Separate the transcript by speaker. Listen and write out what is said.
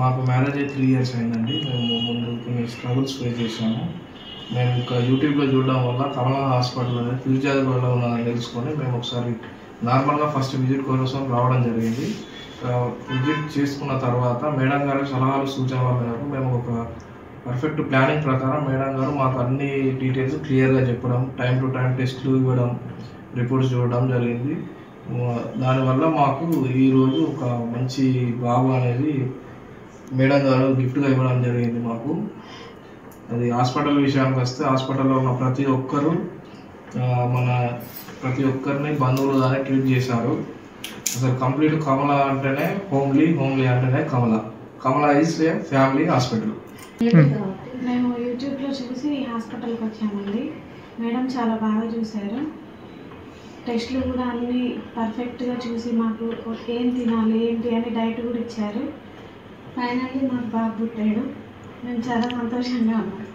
Speaker 1: మాకు మ్యారేజ్ అయ్యి 3 years అయిందండి. మేము ముందు కొన్ని స్ట్రగుల్స్ ఫేస్ చేసాము. మేము ఇంకా యూట్యూబ్లో చూడడం వల్ల కమలా హాస్పిటల్ అనేది ఫిర్యాదుగూడలో ఉన్నదని తెలుసుకొని మేము ఒకసారి నార్మల్గా ఫస్ట్ విజిట్ కోసం రావడం జరిగింది. విజిట్ చేసుకున్న తర్వాత మేడం గారి సలహాలు సూచనల మేరకు మేము ఒక పర్ఫెక్ట్ ప్లానింగ్ ప్రకారం మేడం గారు మాకు అన్ని డీటెయిల్స్ క్లియర్గా చెప్పడం, టైం టు టైం టెస్టులు ఇవ్వడం, రిపోర్ట్స్ చూడడం జరిగింది. దానివల్ల మాకు ఈరోజు ఒక మంచి బాబు అనేది మేడం గారు గిఫ్ట్గా ఇవ్వడం జరిగింది మాకు. అది హాస్పిటల్ విషయానికి వస్తే హాస్పిటల్లో ఉన్న ప్రతి ఒక్కరిని బంధువులుగానే ట్రీట్ చేశారు. అసలు కంప్లీట్ కమల అంటేనే హోమ్లీ అంటేనే కమల ఈజ్ ఏ ఫ్యామిలీ హాస్పిటల్.
Speaker 2: మేము యూట్యూబ్లో చూసి హాస్పిటల్కి వచ్చామండి. మేడం చాలా బాగా చూశారు. టెస్ట్లు కూడా అన్నీ పర్ఫెక్ట్గా చూసి మాకు ఏం తినాలి ఏంటి అని డైట్ కూడా ఇచ్చారు. ఫైనల్లీ మాకు బాబు పుట్టాడు. మేము చాలా సంతోషంగా ఉన్నాం.